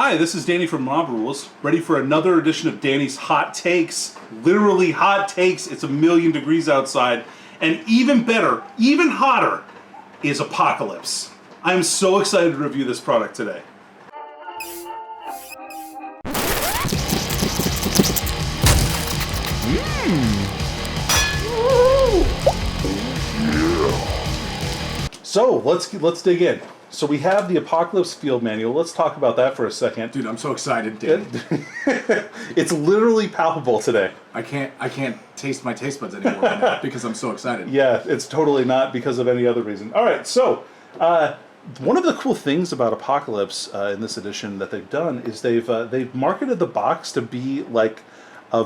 Hi, this is Danny from Mob Rules, ready for another edition of Danny's Hot Takes. Literally hot takes. It's 1,000,000 degrees outside. And even better, even hotter, is Apocalypse. I'm so excited to review this product today. So let's dig in. So we have the Apocalypse Field Manual. Let's talk about that for a second. Dude, I'm so excited, Danny. It's literally palpable today. I can't taste my taste buds anymore right now because I'm so excited. Yeah, it's totally not because of any other reason. All right, so one of the cool things about Apocalypse in this edition that they've done is they've marketed the box to be like a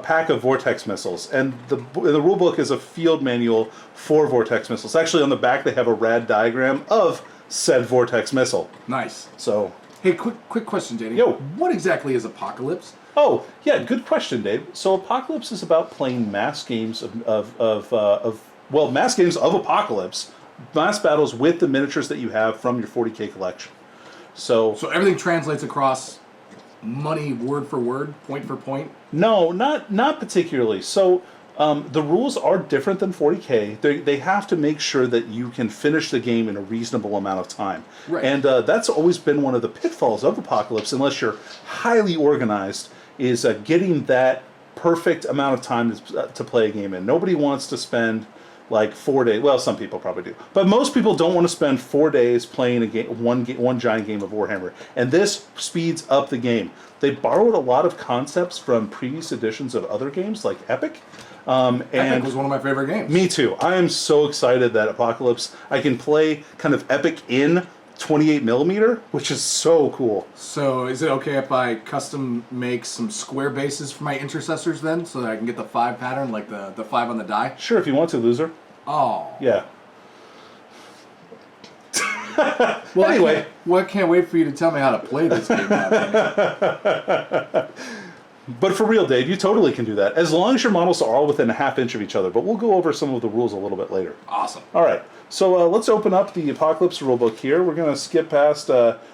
pack of vortex missiles, and the rule book is a field manual for vortex missiles. Actually, on the back they have a rad diagram of said vortex missile. Nice. So, hey, quick question, Danny. Yo. What exactly is Apocalypse? Oh yeah, good question, Dave. So Apocalypse is about playing mass games mass games of Apocalypse, mass battles with the miniatures that you have from your 40K collection. So everything translates across money word for word, point for point? No, not particularly. So the rules are different than 40K. They have to make sure that you can finish the game in a reasonable amount of time. Right. And that's always been one of the pitfalls of Apocalypse, unless you're highly organized, is getting that perfect amount of time to play a game in. Nobody wants to spend like 4 days. Well, some people probably do, but most people don't want to spend 4 days playing one giant game of Warhammer. And this speeds up the game. They borrowed a lot of concepts from previous editions of other games, like Epic. Epic was one of my favorite games. Me too. I am so excited that Apocalypse, I can play kind of Epic in 28mm, which is so cool. So is it okay if I custom make some square bases for my intercessors then, so that I can get the 5 pattern, like the 5 on the die? Sure, if you want to, loser. Oh. Yeah. Well, anyway. I can't wait for you to tell me how to play this game now. But for real, Dave, you totally can do that, as long as your models are all within a half inch of each other. But we'll go over some of the rules a little bit later. Awesome. All right, so let's open up the Apocalypse Rulebook here. We're going to skip past.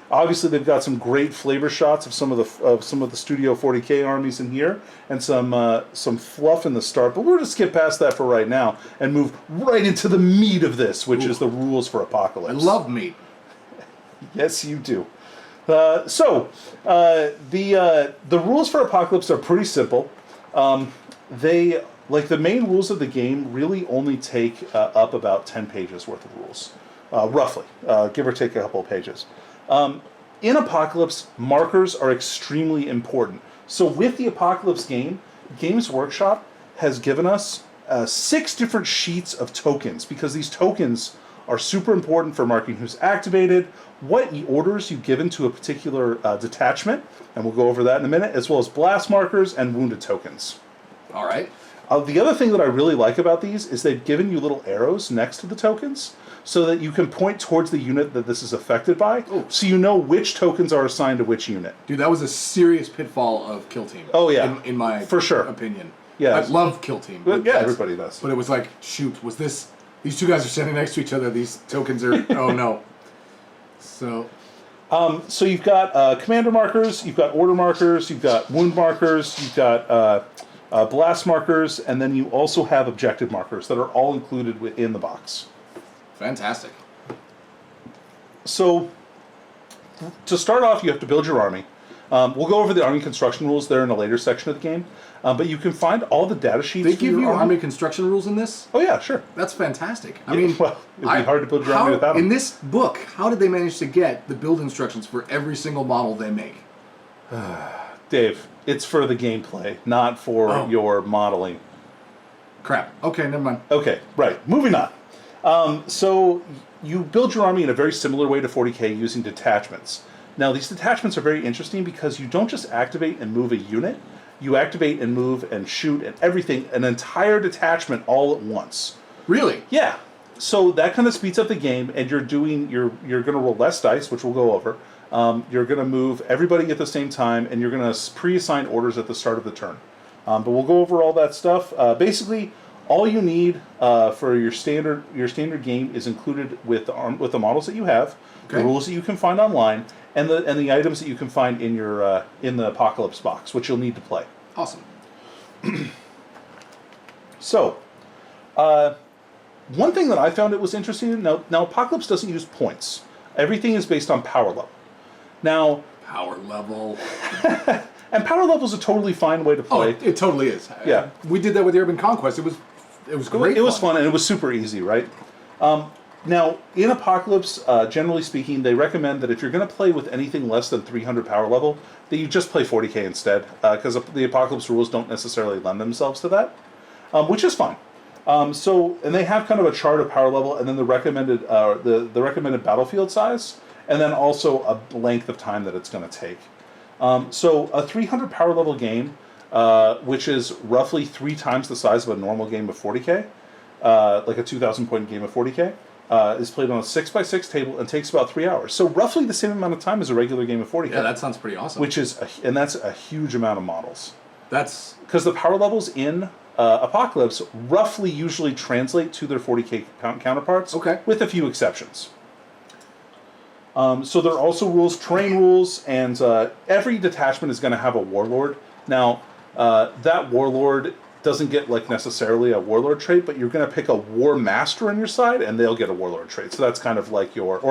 Obviously, they've got some great flavor shots of some of the Studio 40K armies in here, and some fluff in the start. But we're going to skip past that for right now and move right into the meat of this, which is the rules for Apocalypse. I love meat. Yes, you do. The rules for Apocalypse are pretty simple. The main rules of the game really only take up about 10 pages worth of rules, roughly, give or take a couple of pages. In Apocalypse, markers are extremely important. So with the Apocalypse game, Games Workshop has given us 6 different sheets of tokens, because these tokens are super important for marking who's activated, what orders you give into a particular detachment, and we'll go over that in a minute, as well as blast markers and wounded tokens. All right. The other thing that I really like about these is they've given you little arrows next to the tokens so that you can point towards the unit that this is affected by, so you know which tokens are assigned to which unit. Dude, that was a serious pitfall of Kill Team. Oh, yeah. In my for sure. opinion. Yeah. I love Kill Team. Yeah, everybody does. But it was like, shoot, was this... These two guys are standing next to each other. These tokens are... oh, no. So you've got commander markers, you've got order markers, you've got wound markers, you've got blast markers, and then you also have objective markers that are all included within the box. Fantastic. So, to start off, you have to build your army. We'll go over the army construction rules there in a later section of the game, but you can find all the data sheets. They give you army construction rules in this? Oh yeah, sure. That's fantastic. I mean, well, it'd be hard to build your army without them. In this book, how did they manage to get the build instructions for every single model they make? Dave, it's for the gameplay, not for your modeling. Crap. Okay, never mind. Okay, right. Moving on. So you build your army in a very similar way to 40K using detachments. Now, these detachments are very interesting because you don't just activate and move a unit. You activate and move and shoot and everything, an entire detachment all at once. Really? Yeah. So that kind of speeds up the game, and you're going to roll less dice, which we'll go over. You're going to move everybody at the same time, and you're going to pre-assign orders at the start of the turn. But we'll go over all that stuff. Basically, All you need for your standard game is included with the models that you have, the rules that you can find online, and the items that you can find in your in the Apocalypse box, which you'll need to play. Awesome. So, one thing that I found it was interesting. Now Apocalypse doesn't use points. Everything is based on power level. Now, power level. And power level is a totally fine way to play. Oh, it totally is. Yeah. We did that with Urban Conquest. It was great. It was fun, and it was super easy, right? Now, in Apocalypse, generally speaking, they recommend that if you're going to play with anything less than 300 power level, that you just play 40k instead, because the Apocalypse rules don't necessarily lend themselves to that, which is fine. And they have kind of a chart of power level, and then the recommended battlefield size, and then also a length of time that it's going to take. So a 300 power level game, which is roughly 3 times the size of a normal game of 40k, like a 2,000 point game of 40k, is played on a 6x6 table and takes about 3 hours. So roughly the same amount of time as a regular game of 40k. Yeah, that sounds pretty awesome. That's a huge amount of models. That's because the power levels in Apocalypse roughly usually translate to their 40k counterparts, with a few exceptions. So there are also terrain rules, and every detachment is going to have a warlord. Now, that warlord doesn't get necessarily a warlord trait, but you're going to pick a war master on your side, and they'll get a warlord trait. So that's kind of like not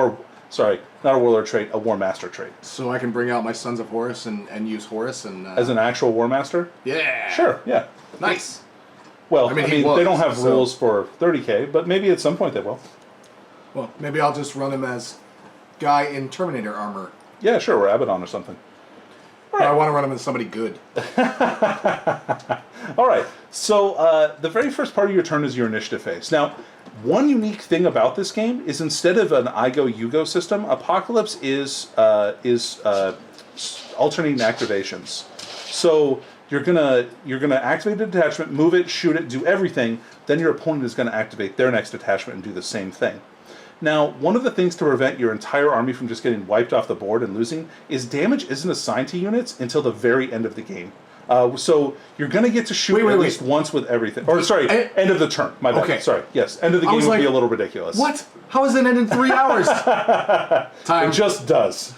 a warlord trait, a war master trait. So I can bring out my Sons of Horus and use Horus and as an actual war master. Yeah. Sure. Yeah. Nice. Well, I mean they don't have rules for 30k, but maybe at some point they will. Well, maybe I'll just run him as guy in Terminator armor. Yeah, sure, or Abaddon or something. Right. I want to run him as somebody good. All right. So the very first part of your turn is your initiative phase. Now, one unique thing about this game is instead of an I go you go system, Apocalypse is alternating activations. So you're gonna activate the detachment, move it, shoot it, do everything. Then your opponent is going to activate their next detachment and do the same thing. Now, one of the things to prevent your entire army from just getting wiped off the board and losing is damage isn't assigned to units until the very end of the game. So you're going to get to shoot at least once with everything. Or sorry, end of the turn. My bad. Okay. Sorry. Yes, end of the game would be a little ridiculous. What? How is it end in 3 hours? Time. It just does.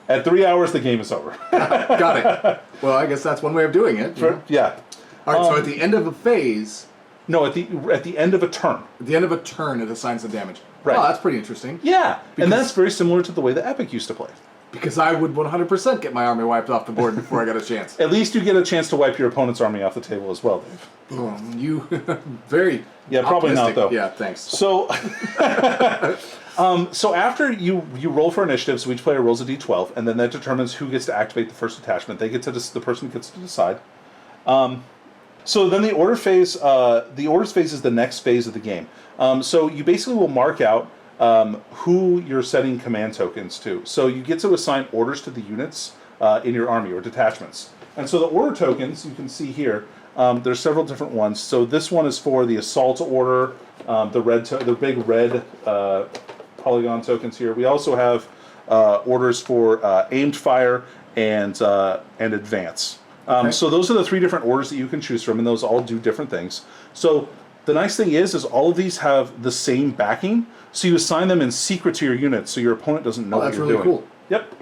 At 3 hours, the game is over. Got it. Well, I guess that's one way of doing it. Yeah. All right. So at the end of a phase. No, at the end of a turn. At the end of a turn, it assigns the damage. Right. Oh, that's pretty interesting. Yeah, and that's very similar to the way the Epic used to play. Because I would 100% get my army wiped off the board before I got a chance. At least you get a chance to wipe your opponent's army off the table as well, Dave. You very probably not though. Yeah, thanks. So, so after you roll for initiative, so each player rolls a d12, and then that determines who gets to activate the first attachment. The person gets to decide. So then the order phase is the next phase of the game. So you basically will mark out who you're setting command tokens to. So you get to assign orders to the units in your army or detachments. And so the order tokens, you can see here, there's several different ones. So this one is for the assault order, the big red polygon tokens here. We also have orders for aimed fire and advance. So those are the 3 different orders that you can choose from, and those all do different things. So the nice thing is all of these have the same backing, so you assign them in secret to your units, so your opponent doesn't know what you're doing. That's really cool. Yep.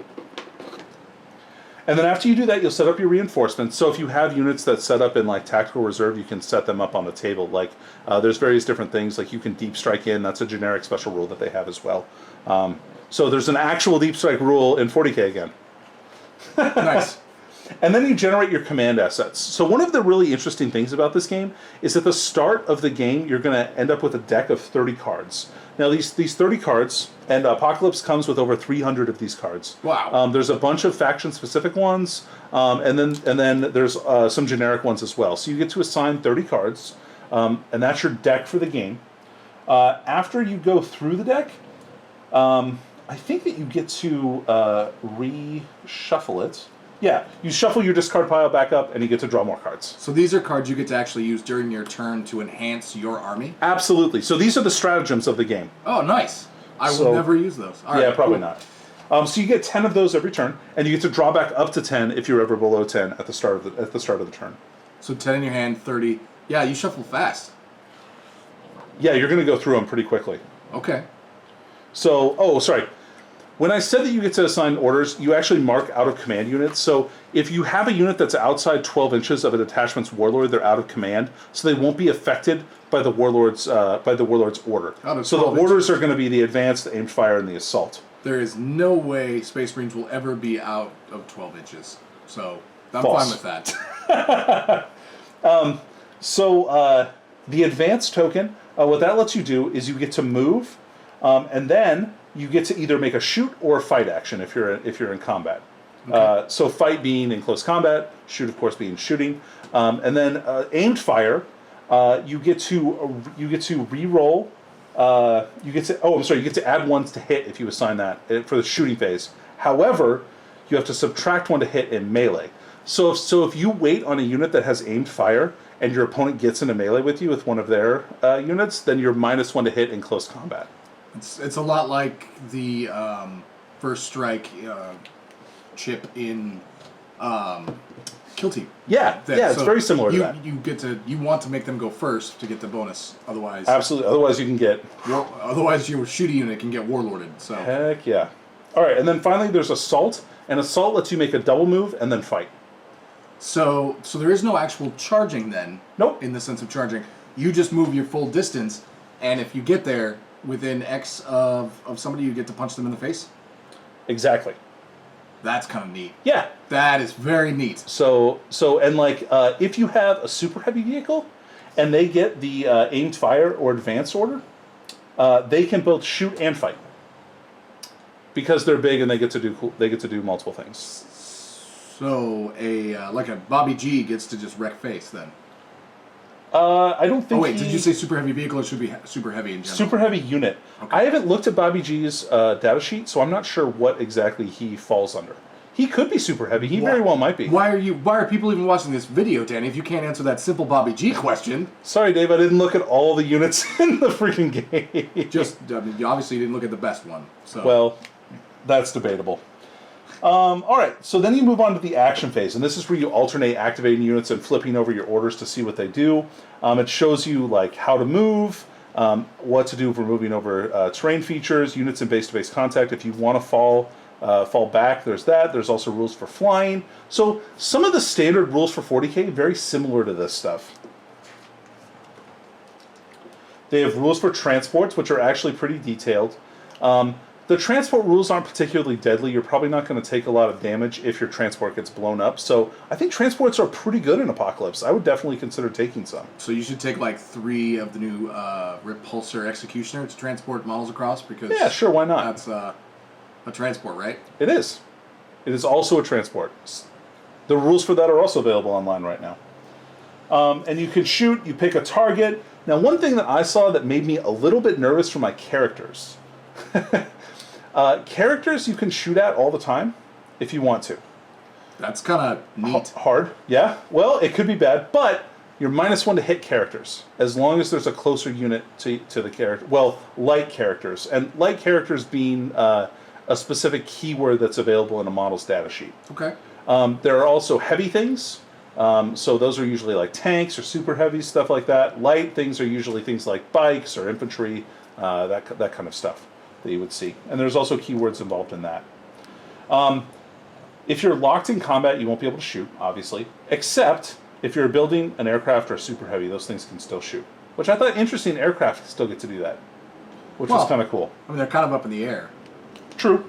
And then after you do that, you'll set up your reinforcements. So if you have units that set up in tactical reserve, you can set them up on the table. There's various different things, you can deep strike in. That's a generic special rule that they have as well. So there's an actual deep strike rule in 40k again. Nice. And then you generate your command assets. So one of the really interesting things about this game is at the start of the game, you're going to end up with a deck of 30 cards. Now these 30 cards, and Apocalypse comes with over 300 of these cards. Wow. There's a bunch of faction-specific ones, and then there's some generic ones as well. So you get to assign 30 cards, and that's your deck for the game. After you go through the deck, I think that you get to reshuffle it. Yeah, you shuffle your discard pile back up, and you get to draw more cards. So these are cards you get to actually use during your turn to enhance your army? Absolutely. So these are the stratagems of the game. Oh, nice. I will never use those. All yeah, right, probably not. So you get 10 of those every turn, and you get to draw back up to 10 if you're ever below 10 at the start of the turn. So 10 in your hand, 30. Yeah, you shuffle fast. Yeah, you're going to go through them pretty quickly. Okay. So, oh, sorry. When I said that you get to assign orders, you actually mark out of command units. So if you have a unit that's outside 12 inches of a detachment's warlord, they're out of command, so they won't be affected by the warlord's order. So the orders are going to be the advance, the aimed fire, and the assault. There is no way Space Marines will ever be out of 12 inches. So I'm False. fine with that. The advance token, what that lets you do is you get to move, and then you get to either make a shoot or a fight action if you're in combat. Okay. So fight being in close combat, shoot of course being shooting, and then aimed fire, you get to re-roll. You get to add ones to hit if you assign that for the shooting phase. However, you have to subtract one to hit in melee. So if you wait on a unit that has aimed fire and your opponent gets into melee with you with one of their units, then you're -1 to hit in close combat. It's a lot like the first strike chip in Kill Team. Yeah, it's very similar to that. You want to make them go first to get the bonus. Otherwise, absolutely. Otherwise, you can get. Otherwise, your shooting unit can get warlorded. So heck yeah. All right, and then finally, there's assault, and assault lets you make a double move and then fight. So there is no actual charging then. Nope. In the sense of charging, you just move your full distance, and if you get there within X of somebody, you get to punch them in the face. Exactly. That's kind of neat. Yeah. That is very neat. So and like if you have a super heavy vehicle, and they get the aimed fire or advance order, they can both shoot and fight. Because they're big and they get to do multiple things. So like a Bobby G gets to just wreck face then. I don't think. Oh wait, did you say super heavy vehicle or should be super heavy in general? Super heavy unit. Okay. I haven't looked at Bobby G's data sheet, so I'm not sure what exactly he falls under. He could be super heavy. He very well might be. Why are people even watching this video, Danny? If you can't answer that simple Bobby G question. Sorry, Dave. I didn't look at all the units in the freaking game. You obviously didn't look at the best one. So. Well, that's debatable. All right, so then you move on to the action phase, and this is where you alternate activating units and flipping over your orders to see what they do. It shows you like how to move, what to do for moving over terrain features, units in base-to-base contact. If you want to fall back, there's that. There's also rules for flying. So some of the standard rules for 40K very similar to this stuff. They have rules for transports, which are actually pretty detailed. The transport rules aren't particularly deadly. You're probably not going to take a lot of damage if your transport gets blown up. So I think transports are pretty good in Apocalypse. I would definitely consider taking some. So you should take like 3 of the new Repulsor Executioner to transport models across because yeah, sure, why not? That's a transport, right? It is. It is also a transport. The rules for that are also available online right now. And you can shoot. You pick a target. Now, one thing that I saw that made me a little bit nervous for my characters. Characters you can shoot at all the time if you want to. That's kind of neat. Hard, yeah. Well, it could be bad, but you're -1 to hit characters as long as there's a closer unit to the character. Well, light characters, and light characters being a specific keyword that's available in a model's data sheet. Okay. There are also heavy things. So those are usually like tanks or super heavy, stuff like that. Light things are usually things like bikes or infantry, that kind of stuff that you would see. And there's also keywords involved in that. If you're locked in combat, you won't be able to shoot, obviously, except if you're building an aircraft or super heavy, those things can still shoot. Which I thought interesting, aircraft still get to do that, which was kind of cool. I mean, they're kind of up in the air. True.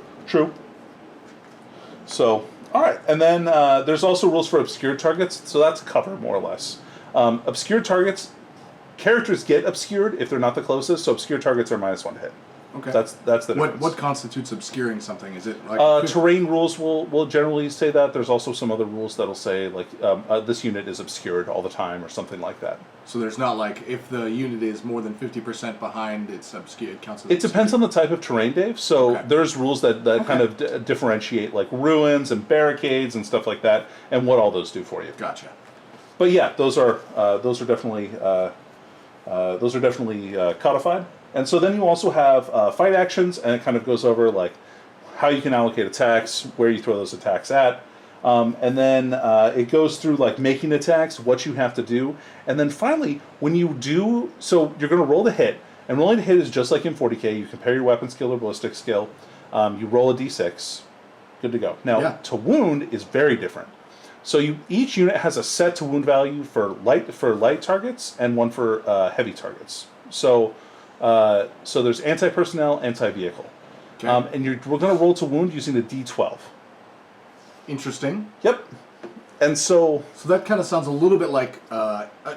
So, all right, and then there's also rules for obscured targets, so that's cover, more or less. Obscured targets, characters get obscured if they're not the closest, so obscured targets are -1 to hit. Okay. That's the difference. What constitutes obscuring something? Is it like terrain rules will generally say that. There's also some other rules that'll say like this unit is obscured all the time or something like that. So there's not like if the unit is more than 50% behind, it's obscured. It counts as It depends on the type of terrain, Dave. So there's rules that kind of differentiate like ruins and barricades and stuff like that, and what all those do for you. Gotcha. But yeah, those are definitely codified. And so then you also have fight actions, and it kind of goes over like how you can allocate attacks, where you throw those attacks at. And then it goes through like making attacks, what you have to do, and then finally when you do, so you're going to roll the hit, and rolling the hit is just like in 40k. You compare your weapon skill or ballistic skill, you roll a d6, good to go. Now to wound is very different. So each unit has a set to wound value for light targets and one for heavy targets. So there's anti-personnel, anti-vehicle, and we're going to roll to wound using a d12. Interesting. Yep. And so that kind of sounds a little bit like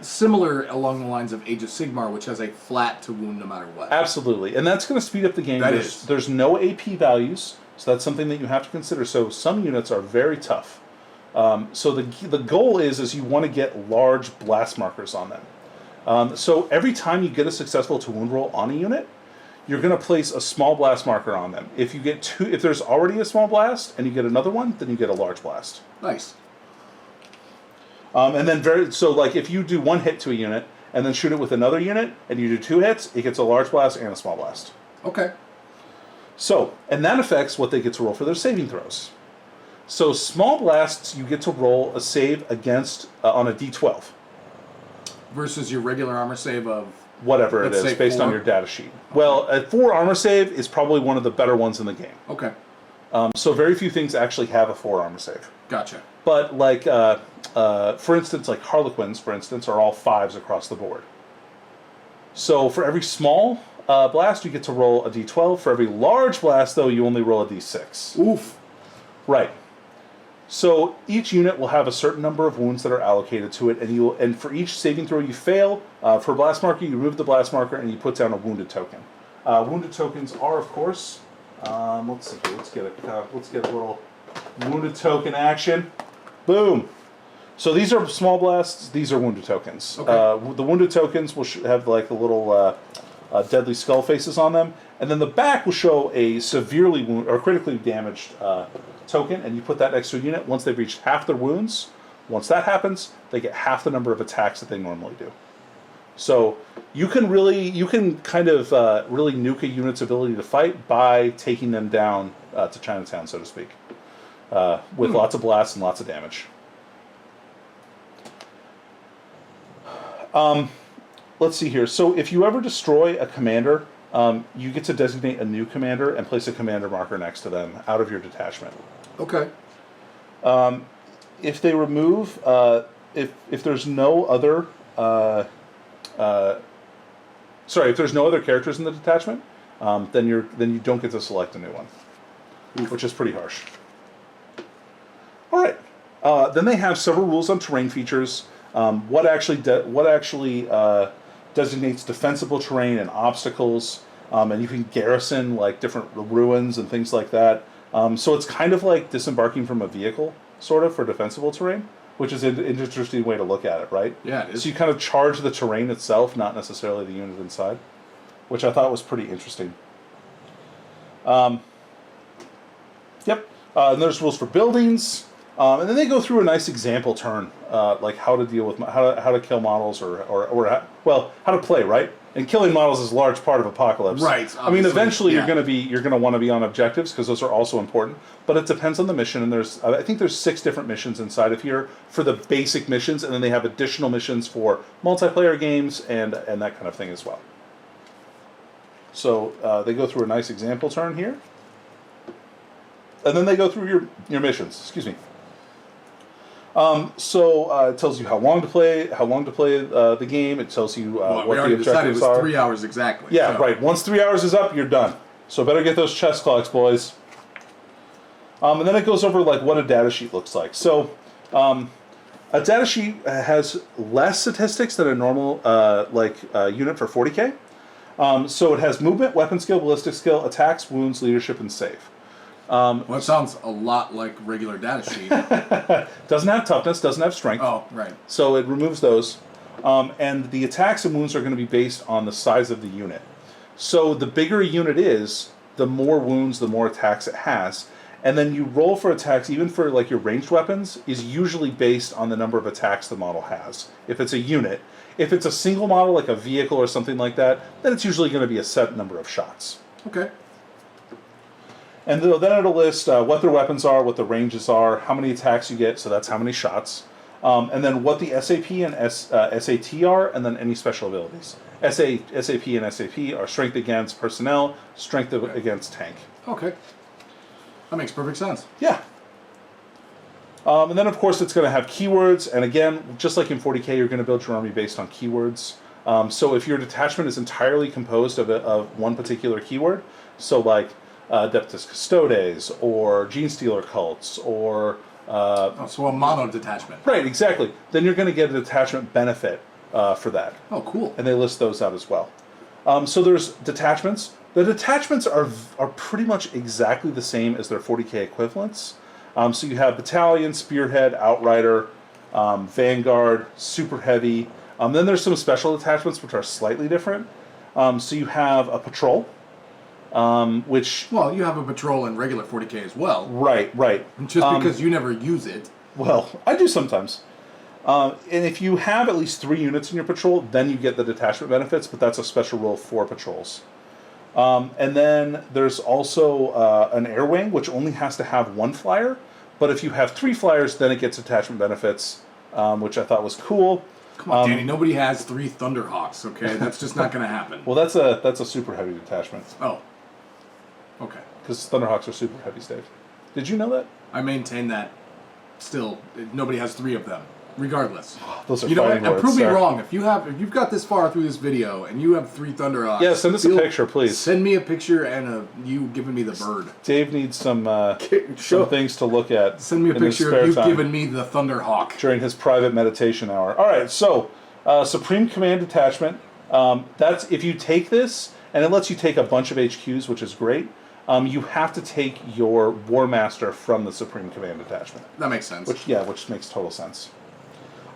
similar along the lines of Age of Sigmar, which has a flat to wound no matter what. Absolutely, and that's going to speed up the game. There's no AP values, so that's something that you have to consider. So some units are very tough. So the goal is you want to get large blast markers on them. So every time you get a successful to wound roll on a unit, you're going to place a small blast marker on them. If there's already a small blast and you get another one, then you get a large blast. Nice. And then if you do one hit to a unit and then shoot it with another unit and you do 2 hits, it gets a large blast and a small blast. Okay. So, and that affects what they get to roll for their saving throws. So small blasts, you get to roll a save against on a d12. Versus your regular armor save of... Whatever it is, based 4? on your data sheet. Okay. Well, a 4 armor save is probably one of the better ones in the game. Okay. So very few things actually have a 4 armor save. Gotcha. But like, for instance, like Harlequins, for instance, are all 5s across the board. So for every small blast, you get to roll a d12. For every large blast, though, you only roll a d6. Oof. Right. So each unit will have a certain number of wounds that are allocated to it, and for each saving throw you fail, for a blast marker, you remove the blast marker and you put down a wounded token. Wounded tokens are, of course, let's see here. Let's get a little wounded token action. Boom. So these are small blasts. These are wounded tokens. Okay. The wounded tokens will have like the little deadly skull faces on them, and then the back will show a severely wounded or critically damaged token, and you put that next to a unit. Once they've reached half their wounds, once that happens, they get half the number of attacks that they normally do. So you can kind of really nuke a unit's ability to fight by taking them down to Chinatown, so to speak, with lots of blasts and lots of damage. Let's see here. So if you ever destroy a commander, you get to designate a new commander and place a commander marker next to them out of your detachment. Okay. If they remove, if there's no other, if there's no other characters in the detachment, then you don't get to select a new one, which is pretty harsh. All right. Then they have several rules on terrain features. What actually designates defensible terrain and obstacles, and you can garrison like different ruins and things like that. So it's kind of like disembarking from a vehicle, sort of, for defensible terrain, which is an interesting way to look at it, right? Yeah, it is. So you kind of charge the terrain itself, not necessarily the unit inside, which I thought was pretty interesting. Yep. And there's rules for buildings. And then they go through a nice example turn, like how to deal with how to kill models or how to play, right? And killing models is a large part of Apocalypse. Right. I mean, eventually you're going to want to be on objectives because those are also important. But it depends on the mission, and I think there's 6 different missions inside of here for the basic missions, and then they have additional missions for multiplayer games and that kind of thing as well. So they go through a nice example turn here, and then they go through your missions. Excuse me. It tells you how long to play the game. It tells you what the objectives are. It was 3 hours exactly. Yeah, so. Right. Once 3 hours is up, you're done. So better get those chest clocks, boys. And then it goes over like what a data sheet looks like. So a data sheet has less statistics than a normal unit for 40k. So it has movement, weapon skill, ballistic skill, attacks, wounds, leadership, and save. Well, it sounds a lot like regular data sheet. Doesn't have toughness, doesn't have strength. Oh, right. So it removes those. And the attacks and wounds are going to be based on the size of the unit. So the bigger a unit is, the more wounds, the more attacks it has. And then you roll for attacks, even for like your ranged weapons, is usually based on the number of attacks the model has. If it's a unit. If it's a single model, like a vehicle or something like that, then it's usually going to be a set number of shots. Okay. And then it'll list what their weapons are, what the ranges are, how many attacks you get, so that's how many shots, and then what the SAP and SAT are, and then any special abilities. SAP and SAP are strength against personnel, strength against tank. Okay. That makes perfect sense. Yeah. And then, of course, it's going to have keywords, and again, just like in 40k, you're going to build your army based on keywords. So if your detachment is entirely composed of one particular keyword, so like Adeptus Custodes, or Gene Stealer cults, or... so a mono detachment. Right, exactly. Then you're going to get a detachment benefit for that. Oh, cool. And they list those out as well. So there's detachments. The detachments are pretty much exactly the same as their 40k equivalents. So you have Battalion, Spearhead, Outrider, Vanguard, Super Heavy. Then there's some special detachments which are slightly different. So you have a Patrol, which... Well, you have a patrol in regular 40k as well. Right. Just because you never use it. Well, I do sometimes. And if you have at least 3 units in your patrol, then you get the detachment benefits, but that's a special rule for patrols. And then there's also an air wing, which only has to have 1 flyer. But if you have 3 flyers, then it gets attachment benefits, which I thought was cool. Come on, Danny. Nobody has 3 Thunderhawks, okay? That's just not going to happen. Well, that's a super heavy detachment. Oh. Okay. Because Thunderhawks are super heavy, Dave. Did you know that? I maintain that still, nobody has 3 of them. Regardless. Those are you know what? fighting words, Prove me sir. wrong. If you've got this far through this video and you have 3 Thunderhawks, Yeah, send us a picture, please. Send me a picture and you giving me the bird. Dave needs some things to look at. Send me a in his picture spare of you time giving me the Thunderhawk. during his private meditation hour. All right, so Supreme Command Detachment. That's if you take this, and it lets you take a bunch of HQs, which is great. You have to take your War Master from the Supreme Command Detachment. That makes sense. Which makes total sense.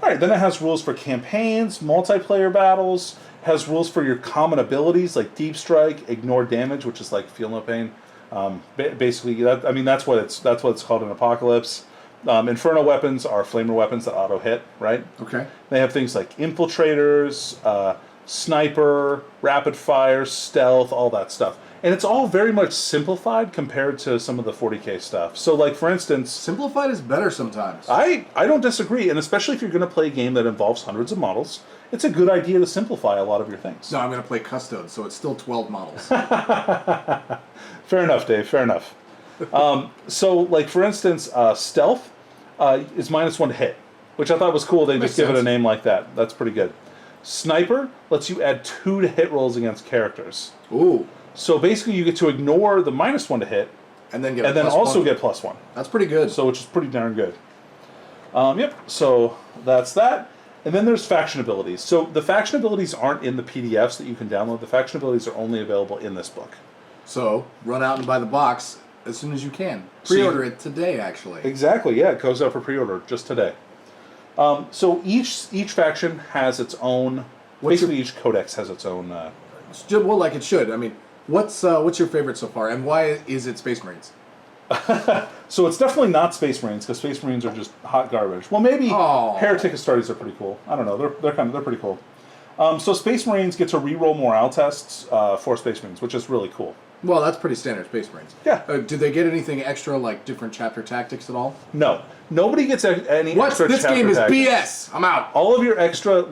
All right, then it has rules for campaigns, multiplayer battles, has rules for your common abilities like Deep Strike, Ignore Damage, which is like Feel No Pain. Basically, that's what it's called in Apocalypse. Inferno weapons are flamer weapons that auto hit, right? Okay. They have things like infiltrators, sniper, rapid fire, stealth, all that stuff. And it's all very much simplified compared to some of the 40k stuff. So, like, for instance... Simplified is better sometimes. I don't disagree, and especially if you're going to play a game that involves hundreds of models, it's a good idea to simplify a lot of your things. No, I'm going to play Custodes, so it's still 12 models. Fair enough, Dave, fair enough. So, like, for instance, stealth is -1 to hit, which I thought was cool. They just give it a name like that. That's pretty good. Sniper lets you add 2 to hit rolls against characters. Ooh. So basically, you get to ignore the -1 to hit, and then get also get +1. That's pretty good. So which is pretty darn good. Yep. So that's that. And then there's faction abilities. So the faction abilities aren't in the PDFs that you can download. The faction abilities are only available in this book. So run out and buy the box as soon as you can. Pre-order it today, actually. Exactly. Yeah, it goes out for pre-order just today. So each faction has its own. Basically, each codex has its own. Well, like it should. I mean. What's your favorite so far, and why is it Space Marines? So it's definitely not Space Marines, because Space Marines are just hot garbage. Well, maybe Heretic Astartes are pretty cool. I don't know. They're pretty cool. So Space Marines get to reroll morale tests for Space Marines, which is really cool. Well, that's pretty standard Space Marines. Yeah. Do they get anything extra, like different chapter tactics at all? No. Nobody gets any extra This chapter game is tactics. BS. I'm out. All of your extra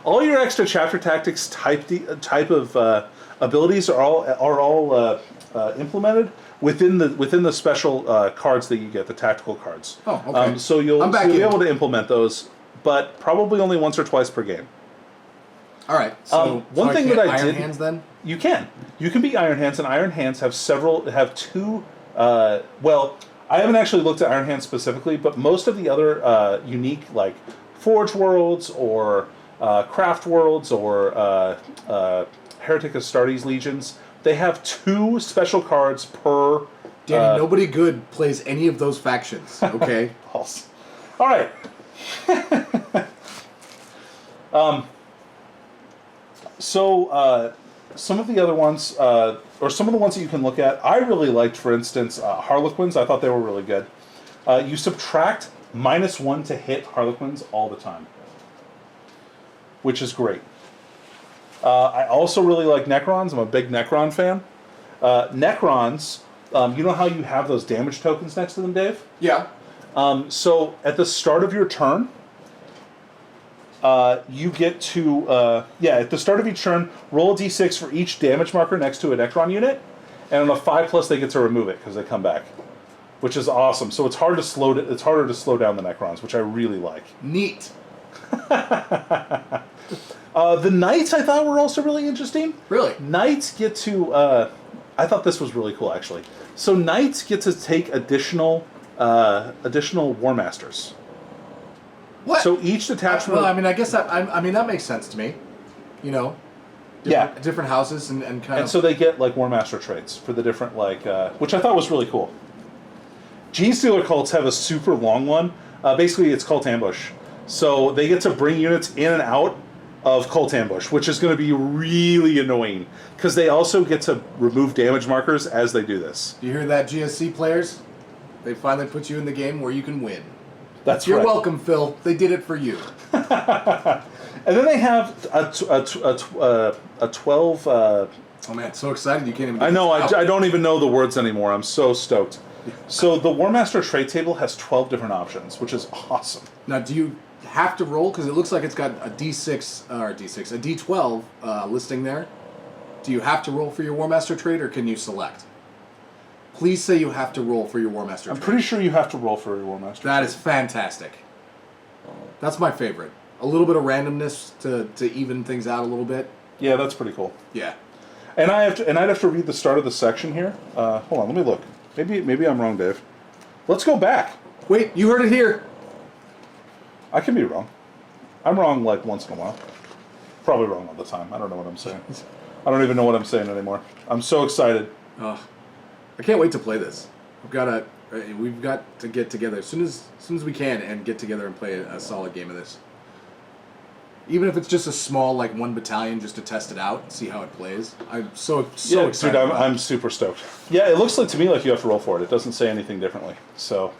all your extra chapter tactics type of abilities are all implemented within the special cards that you get, the tactical cards. Oh, okay. So you'll be able to implement those, but probably only once or twice per game. All right. So one thing that I did. Iron Hands then? You can be Iron Hands, and Iron Hands have 2. Well, I haven't actually looked at Iron Hands specifically, but most of the other unique like Forge Worlds or Craft Worlds or Heretic Astartes Legions, they have 2 special cards per... Danny, nobody good plays any of those factions, okay? False. All right. So some of the other ones, or some of the ones that you can look at, I really liked, for instance, Harlequins. I thought they were really good. You subtract -1 to hit Harlequins all the time, which is great. I also really like Necrons. I'm a big Necron fan. Necrons You know how you have those damage tokens next to them, Dave? Yeah. So at the start of your turn, you get to, at the start of each turn, roll a d6 for each damage marker next to a Necron unit, and on a 5+, they get to remove it because they come back, which is awesome. So it's harder to slow down the Necrons, which I really like. Neat. The Knights I thought were also really interesting. Really? Knights get to, I thought this was really cool actually. So Knights get to take additional War Masters. What? So each detachment. Well, I mean, I guess that makes sense to me. You know. Different houses and kind of. And so they get like War Master traits for the different which I thought was really cool. Gene Stealer cults have a super long one. Basically, it's Cult Ambush. So they get to bring units in and out of Cult Ambush, which is going to be really annoying because they also get to remove damage markers as they do this. Do you hear that, GSC players? They finally put you in the game where you can win. That's You're right. welcome, Phil. They did it for you. And then they have a 12. Oh man, so excited you can't even. I know. I don't even know the words anymore. I'm so stoked. So the War Master trait table has 12 different options, which is awesome. Now, do you have to roll? Because it looks like it's got a D6 or a D12 listing there. Do you have to roll for your War Master trait, or can you select? Please say you have to roll for your War Master trait. I'm pretty sure you have to roll for your War Master. That is fantastic. That's my favorite. A little bit of randomness to even things out a little bit. Yeah, that's pretty cool. Yeah. And I'd have to read the start of the section here. Hold on, let me look. Maybe I'm wrong, Dave. Let's go back. Wait, you heard it here. I can be wrong. I'm wrong like once in a while. Probably wrong all the time. I don't know what I'm saying. I don't even know what I'm saying anymore. I'm so excited. I can't wait to play this. We've got to get together as soon as we can and get together and play a solid game of this. Even if it's just a small, like, 1 battalion just to test it out and see how it plays. I'm so excited. Dude, I'm super stoked. Yeah, it looks like to me like you have to roll for it. It doesn't say anything differently. So,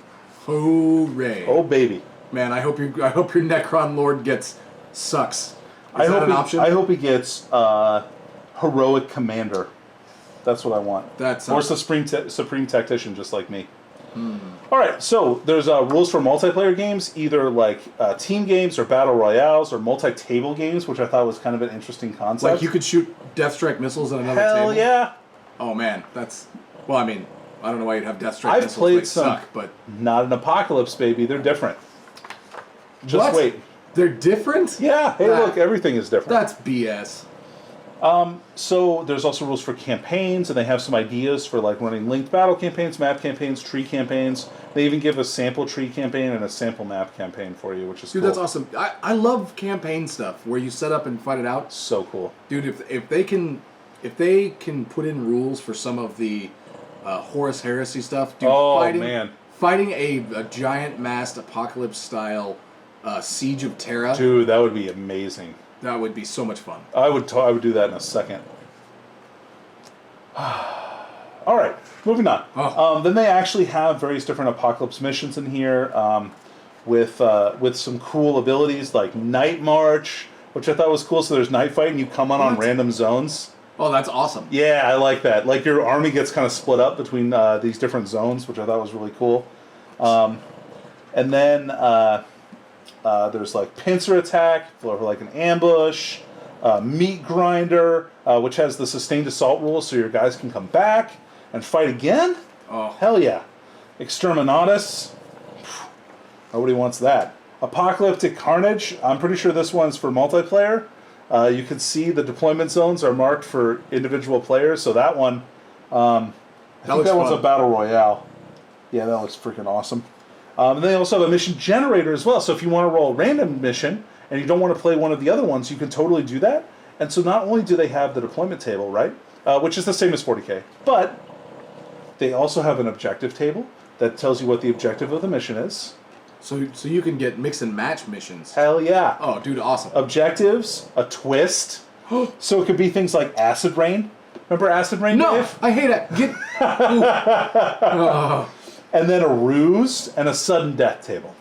hooray! Oh baby, man! I hope your Necron Lord sucks. I hope an option? I hope he gets heroic commander. That's what I want. Or supreme tactician, just like me. All right, so there's rules for multiplayer games, either like team games or battle royales or multi-table games, which I thought was kind of an interesting concept. Like you could shoot Death Strike missiles at another table? Hell yeah! Oh man, well, I mean, I don't know why you'd have Death Strike missiles. Played they suck, but not an Apocalypse, baby. They're different. Just wait. They're different? Yeah. Hey, look, everything is different. That's BS. So there's also rules for campaigns, and they have some ideas for like running linked battle campaigns, map campaigns, tree campaigns. They even give a sample tree campaign and a sample map campaign for you, which is cool. Dude, that's awesome. I love campaign stuff where you set up and fight it out. So cool. Dude, if they can put in rules for some of the Horus Heresy stuff, dude, fighting a giant massed apocalypse style Siege of Terra. Dude, that would be amazing. That would be so much fun. I would do that in a second. All right, moving on. Then they actually have various different Apocalypse missions in here with some cool abilities like Night March, which I thought was cool. So there's night fight and you come on random zones. Oh, that's awesome. Yeah, I like that. Like your army gets kind of split up between these different zones, which I thought was really cool. And then there's like pincer attack for like an ambush, meat grinder, which has the sustained assault rule, so your guys can come back and fight again. Oh, hell yeah! Exterminatus. Nobody wants that. Apocalyptic Carnage. I'm pretty sure this one's for multiplayer. You can see the deployment zones are marked for individual players, so that one. I think that one's a battle royale. Yeah, that looks freaking awesome. And they also have a mission generator as well. So if you want to roll a random mission and you don't want to play one of the other ones, you can totally do that. And so not only do they have the deployment table, right, which is the same as 40K, but they also have an objective table that tells you what the objective of the mission is. So you can get mix and match missions. Hell yeah. Oh, dude, awesome. Objectives, a twist. So it could be things like Acid Rain. Remember Acid Rain, No, Dave? I hate it. And then a ruse and a sudden death table.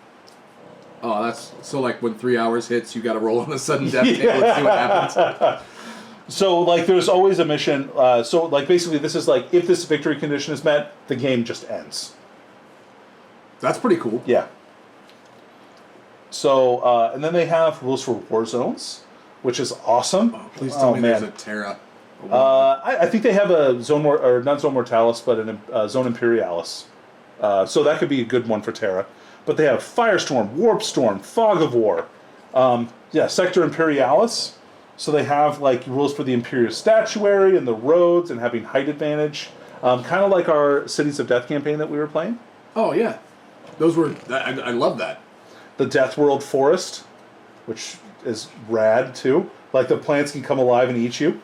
Oh, that's so like when 3 hours hits, you got to roll on the sudden death table and see what happens. So, like, there's always a mission. So, like, basically, this is like, if this victory condition is met, the game just ends. That's pretty cool. Yeah. So, and then they have rules for war zones, which is awesome. Oh, please tell me there's a Terra. I think they have a zone or not zone mortalis, but a zone imperialis. So that could be a good one for Terra. But they have Firestorm, Warp Storm, Fog of War. Sector Imperialis. So they have like rules for the Imperial Statuary and the roads and having height advantage. Kind of like our Cities of Death campaign that we were playing. Oh, yeah. Those were... I love that. The Death World Forest, which is rad too. Like the plants can come alive and eat you.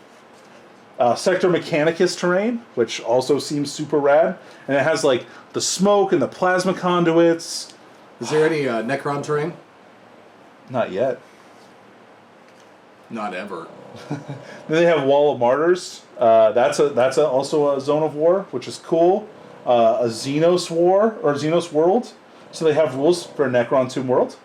Sector Mechanicus terrain, which also seems super rad. And it has like the smoke and the plasma conduits. Is there any Necron terrain? Not yet. Not ever. Then they have Wall of Martyrs. That's also a zone of war, which is cool. A Xenos war or Xenos world. So they have rules for Necron Tomb World.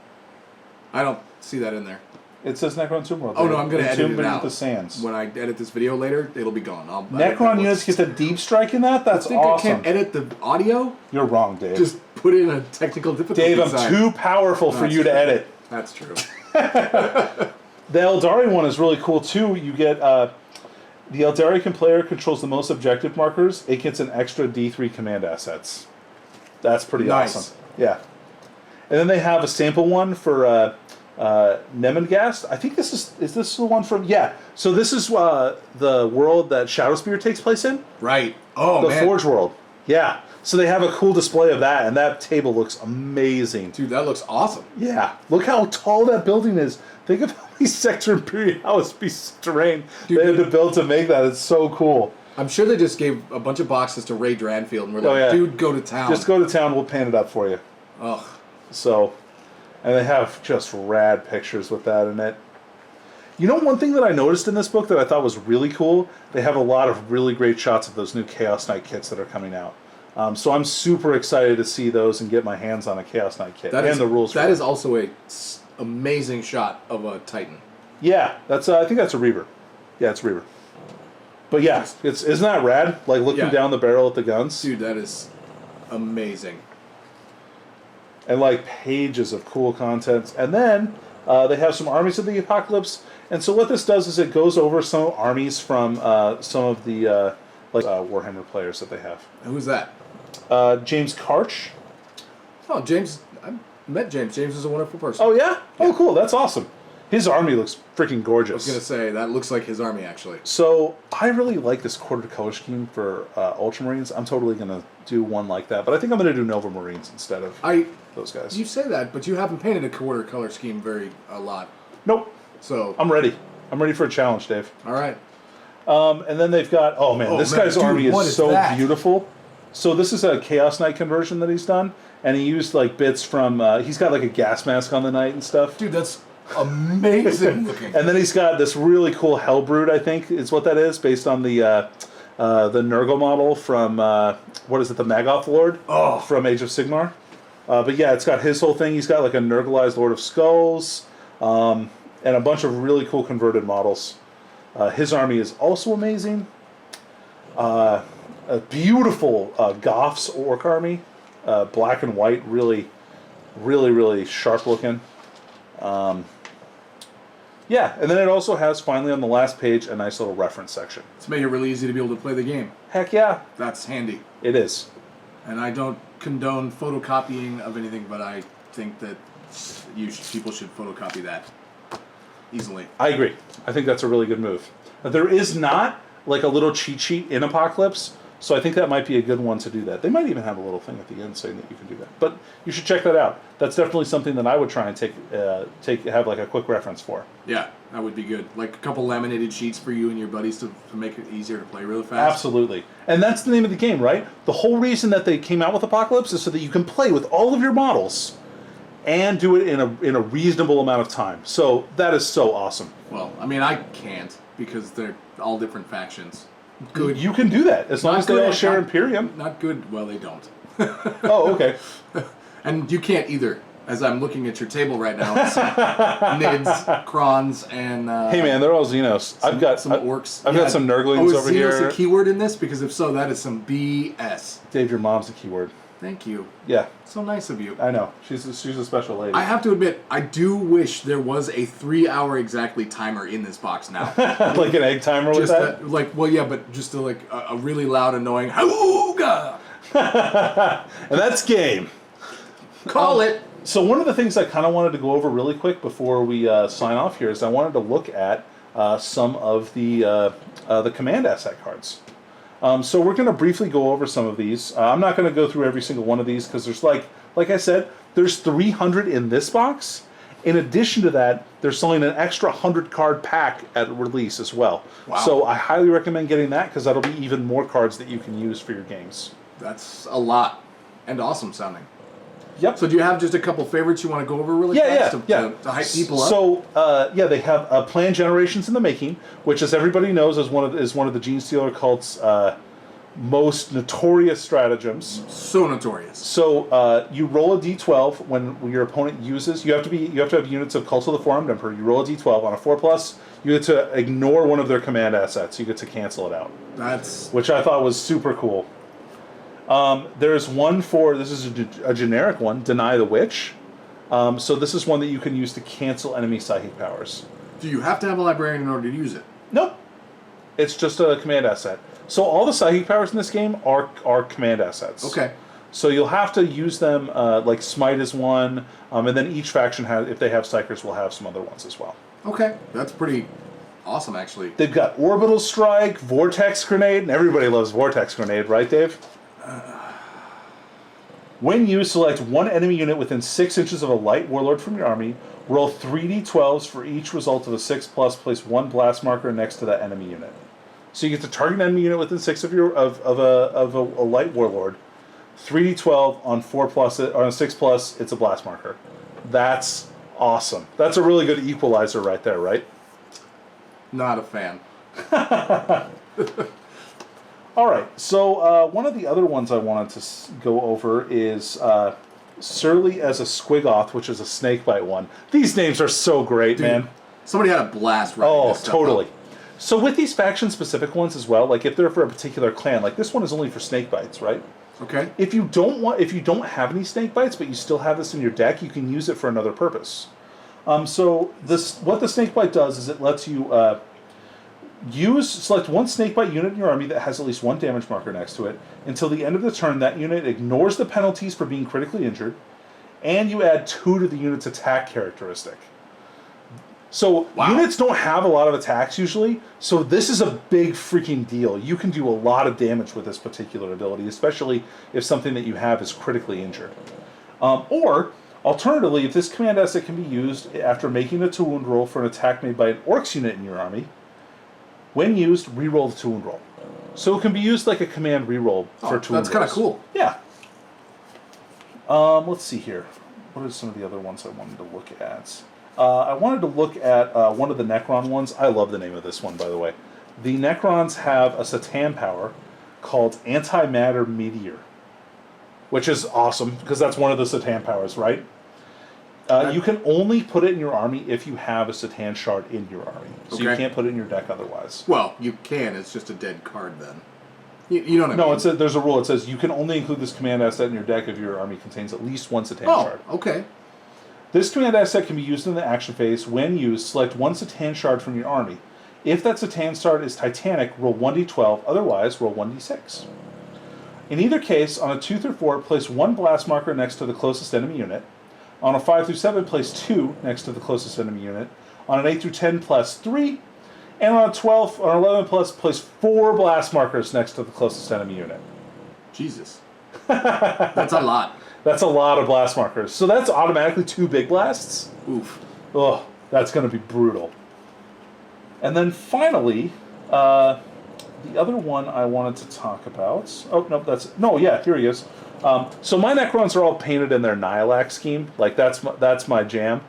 I don't see that in there. It says Necron Tomb World. Oh no, I'm going to edit it out. The sands. When I edit this video later, it'll be gone. Necron units get the deep strike in that. That's awesome. I can't edit the audio. You're wrong, Dave. Just put in a technical difficulty. Dave, I'm too powerful for you to edit. That's true. The Eldari one is really cool too. You get the Eldari player controls the most objective markers. It gets an extra D3 command assets. That's pretty awesome. Yeah. And then they have a sample one for Nemengast. I think is this the one from... Yeah. So this is the world that Shadowspear takes place in. Right. Oh, man. The Forge world. Yeah. So they have a cool display of that, and that table looks amazing. Dude, that looks awesome. Yeah. Look how tall that building is. Think of how many Sector Imperialis pieces of terrain they had to build to make that. It's so cool. I'm sure they just gave a bunch of boxes to Ray Dranfield, and we're like, dude, go to town. Just go to town. We'll pan it up for you. Ugh. So, and they have just rad pictures with that in it. You know, one thing that I noticed in this book that I thought was really cool, they have a lot of really great shots of those new Chaos Knight kits that are coming out. So I'm super excited to see those and get my hands on a Chaos Knight kit the rules. That is also a amazing shot of a Titan. Yeah, that's I think that's a Reaver. Yeah, it's a Reaver. But yeah, isn't that rad? Like looking down the barrel at the guns. Dude, that is amazing. And like pages of cool content. And then they have some armies of the Apocalypse. And so what this does is it goes over some armies from some of the Warhammer players that they have. Who's that? James Karch. Oh, James. I met James. James is a wonderful person. Oh, yeah? Oh, cool. That's awesome. His army looks freaking gorgeous. I was going to say, that looks like his army, actually. So, I really like this quarter color scheme for Ultramarines. I'm totally going to do one like that. But I think I'm going to do Nova Marines instead of those guys. You say that, but you haven't painted a quarter color scheme a lot. Nope. So I'm ready. I'm ready for a challenge, Dave. All right. And then they've got... Oh, man. This guy's army is so beautiful. So this is a Chaos Knight conversion that he's done. And he used, like, bits from... he's got, like, a gas mask on the knight and stuff. Dude, that's amazing looking. And then he's got this really cool Hellbrood, I think, is what that is, based on the Nurgle model from... what is it? The Magoth Lord? Oh. From Age of Sigmar. But yeah, it's got his whole thing. He's got, like, a Nurgleized Lord of Skulls. And a bunch of really cool converted models. His army is also amazing. A beautiful Goths orc army. Black and white, really, really, really sharp looking. Yeah, and then it also has, finally on the last page, a nice little reference section. It's made it really easy to be able to play the game. Heck yeah. That's handy. It is. And I don't condone photocopying of anything, but I think that people should photocopy that easily. I agree. I think that's a really good move. There is not like a little cheat sheet in Apocalypse, so I think that might be a good one to do that. They might even have a little thing at the end saying that you can do that. But you should check that out. That's definitely something that I would try and have like a quick reference for. Yeah, that would be good. Like a couple laminated sheets for you and your buddies to make it easier to play really fast. Absolutely. And that's the name of the game, right? The whole reason that they came out with Apocalypse is so that you can play with all of your models and do it in a reasonable amount of time. So that is so awesome. Well, I mean, I can't because they're all different factions. Good. You can do that as long as they all share Imperium. Not good. Well, they don't. Oh, okay. And you can't either. as I'm looking at your table right now, it's Nids, Krons, and... hey man, they're all Xenos. I've got some orcs. I've got some Nurglings over here. Is Xenos a keyword in this? Because if so, that is some BS. Dave, your mom's a keyword. Thank you. Yeah. So nice of you. I know. She's a special lady. I have to admit, I do wish there was a 3-hour exactly timer in this box now. Like an egg timer with that? But just a really loud, annoying "Hooga!" And that's game. Call it. So one of the things I kind of wanted to go over really quick before we sign off here is I wanted to look at some of the command asset cards. So we're going to briefly go over some of these. I'm not going to go through every single one of these because there's like I said, there's 300 in this box. In addition to that, they're selling an extra 100 card pack at release as well. Wow. So I highly recommend getting that because that'll be even more cards that you can use for your games. That's a lot and awesome sounding. Yep. So do you have just a couple favorites you want to go over really fast to hype people up? So they have Plan Generations in the Making, which, as everybody knows, is one of the Gene Stealer cult's most notorious stratagems. So notorious. So you roll a d12 when your opponent uses. You have to have units of Cult of the Four-Armed Emperor. You roll a d12 on a 4+. You get to ignore one of their command assets. You get to cancel it out. Which I thought was super cool. There's one this is a generic one, Deny the Witch. So this is one that you can use to cancel enemy psychic powers. Do you have to have a librarian in order to use it? Nope. It's just a command asset. So all the psychic powers in this game are command assets. Okay. So you'll have to use them, like Smite is one, and then each faction if they have Psychers, will have some other ones as well. Okay. That's pretty awesome, actually. They've got Orbital Strike, Vortex Grenade, and everybody loves Vortex Grenade, right, Dave? When you select one enemy unit within 6 inches of a light warlord from your army, roll 3d12s for each result of a 6+. Place one blast marker next to that enemy unit. So you get to target an enemy unit within 6 of a light warlord. 3d12 on 4+, on a 6+, it's a blast marker. That's awesome. That's a really good equalizer right there, right? Not a fan. All right, so one of the other ones I wanted to go over is Surly as a Squigoth, which is a snakebite one. These names are so great, Dude, man. Somebody had a blast writing this stuff totally. up. So with these faction-specific ones as well, like if they're for a particular clan, like this one is only for snakebites, right? Okay. If you don't have any snakebites, but you still have this in your deck, you can use it for another purpose. What the snakebite does is it lets you select one snakebite unit in your army that has at least one damage marker next to it. Until the end of the turn, that unit ignores the penalties for being critically injured, and you add 2 to the unit's attack characteristic. So units don't have a lot of attacks usually, so this is a big freaking deal. You can do a lot of damage with this particular ability, especially if something that you have is critically injured. Or, alternatively, if this command asset can be used after making a 2-wound roll for an attack made by an Orcs unit in your army, when used, reroll the 2-wound roll. So it can be used like a command reroll for 2-wound rolls. That's kind of cool. Yeah. Let's see here. What are some of the other ones I wanted to look at? I wanted to look at one of the Necron ones. I love the name of this one, by the way. The Necrons have a Satan power called Antimatter Meteor, which is awesome, because that's one of the Satan powers, right? You can only put it in your army if you have a Satan shard in your army. So you can't put it in your deck otherwise. Well, you can. It's just a dead card then. You know what I mean? No, there's a rule. It says you can only include this command asset in your deck if your army contains at least one Satan shard. Oh, okay. This command asset can be used in the action phase. When used, select one Satan shard from your army. If that Satan shard is Titanic, roll 1d12. Otherwise, roll 1d6. In either case, on a 2 through 4, place one blast marker next to the closest enemy unit. On a 5 through 7, place 2 next to the closest enemy unit. On an 8 through 10, plus 3. And on a 12 or 11 plus, place 4 blast markers next to the closest enemy unit. Jesus. That's a lot. That's a lot of blast markers. So that's automatically 2 big blasts. Oof. Oh, that's going to be brutal. And then finally, the other one I wanted to talk about. Oh, no, here he is. So my Necrons are all painted in their Nihilak scheme. Like, that's my jam.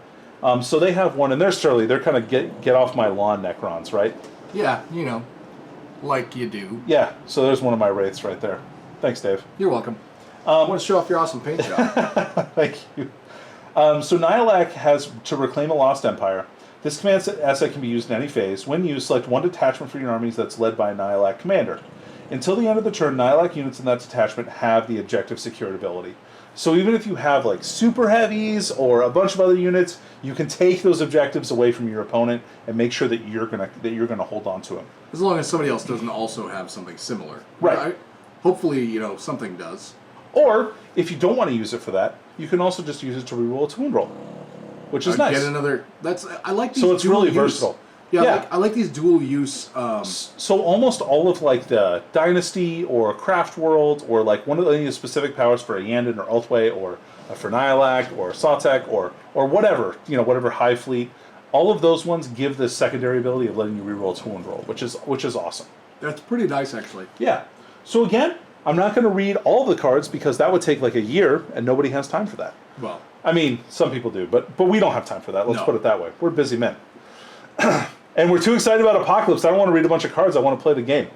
So they have one, and they're surly. They're kind of get off my lawn Necrons, right? Yeah, like you do. Yeah, so there's one of my wraiths right there. Thanks, Dave. You're welcome. I want to show off your awesome paint job. Thank you. So Nihilak has to reclaim a lost empire. This command asset can be used in any phase. When used, select one detachment for your armies that's led by a Nihilak commander. Until the end of the turn, Nihilak units in that detachment have the objective secured ability. So even if you have like super heavies or a bunch of other units, you can take those objectives away from your opponent and make sure that you're gonna hold on to them. As long as somebody else doesn't also have something similar. Right. Hopefully, something does. Or if you don't want to use it for that, you can also just use it to reroll a wound roll, which is nice. Get another. I like these. So it's really versatile. Yeah. I like these dual use. So almost all of like the Dynasty or Craft World or like one of the specific powers for a Yandon or Elthway or for Nihilak or Sautek or whatever, whatever High Fleet, all of those ones give the secondary ability of letting you reroll a wound roll, which is awesome. That's pretty nice, actually. Yeah. So again, I'm not going to read all the cards because that would take like a year and nobody has time for that. Well, I mean, some people do, but we don't have time for that. Let's put it that way. We're busy men. And we're too excited about Apocalypse. I don't want to read a bunch of cards. I want to play the game.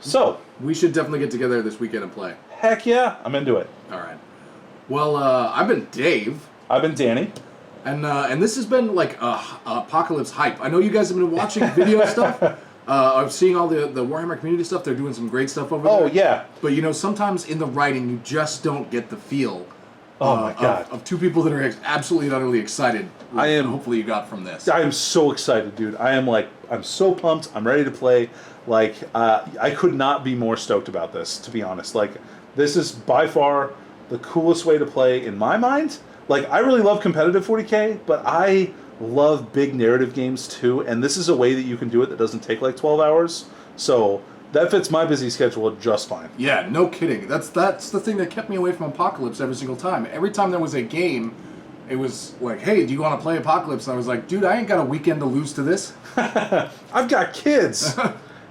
So we should definitely get together this weekend and play. Heck yeah, I'm into it. All right. Well, I've been Dave. I've been Danny. And this has been like Apocalypse hype. I know you guys have been watching video stuff. I'm seeing all the Warhammer community stuff. They're doing some great stuff over there. Oh, yeah. But, sometimes in the writing, you just don't get the feel my God. Of two people that are absolutely and utterly excited. Hopefully you got from this. I am so excited, dude. I'm so pumped. I'm ready to play. Like, I could not be more stoked about this, to be honest. Like, this is by far the coolest way to play in my mind. Like, I really love competitive 40K, but I love big narrative games too, and this is a way that you can do it that doesn't take like 12 hours. So that fits my busy schedule just fine. Yeah, no kidding. That's the thing that kept me away from Apocalypse every single time. Every time there was a game, it was like, hey, do you want to play Apocalypse? And I was like, dude, I ain't got a weekend to lose to this. I've got kids.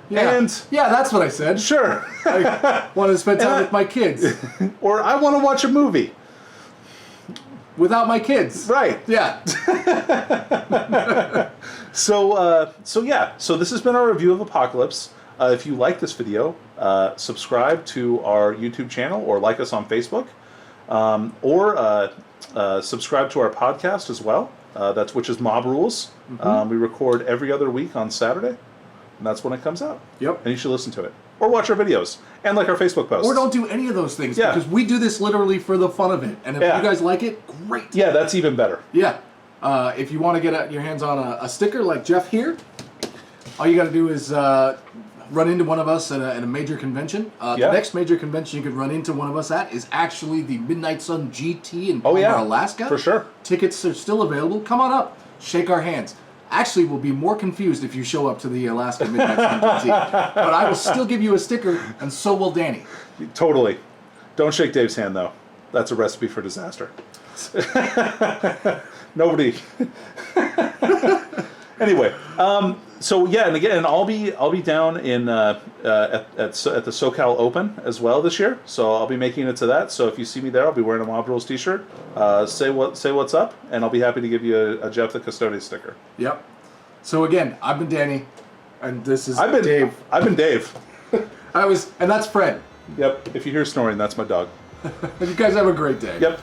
Yeah. And yeah, that's what I said. Sure. I want to spend time with my kids. Or I want to watch a movie. Without my kids. Right. Yeah. So this has been our review of Apocalypse. If you like this video, subscribe to our YouTube channel or like us on Facebook, or subscribe to our podcast as well. Which is Mob Rules. Mm-hmm. We record every other week on Saturday, and that's when it comes out. Yep. And you should listen to it. Or watch our videos, and like our Facebook posts. Or don't do any of those things, because we do this literally for the fun of it. And if you guys like it, great. Yeah, that's even better. Yeah. If you want to get your hands on a sticker like Jeff here, all you got to do is run into one of us at a major convention. The next major convention you could run into one of us at is actually the Midnight Sun GT in Palmer, Alaska. For sure. Tickets are still available. Come on up. Shake our hands. Actually, we'll be more confused if you show up to the Alaska Midnight Sun GT. But I will still give you a sticker, and so will Danny. Totally. Don't shake Dave's hand, though. That's a recipe for disaster. Nobody. Anyway, and I'll be down in at the SoCal Open as well this year. So I'll be making it to that. So if you see me there, I'll be wearing a Mob Rules t-shirt. Say what's up, and I'll be happy to give you a Jeff the Custodian sticker. Yep. So again, I've been Danny, and this is Dave. I've been Dave. And that's Fred. Yep. If you hear snoring, that's my dog. You guys have a great day. Yep.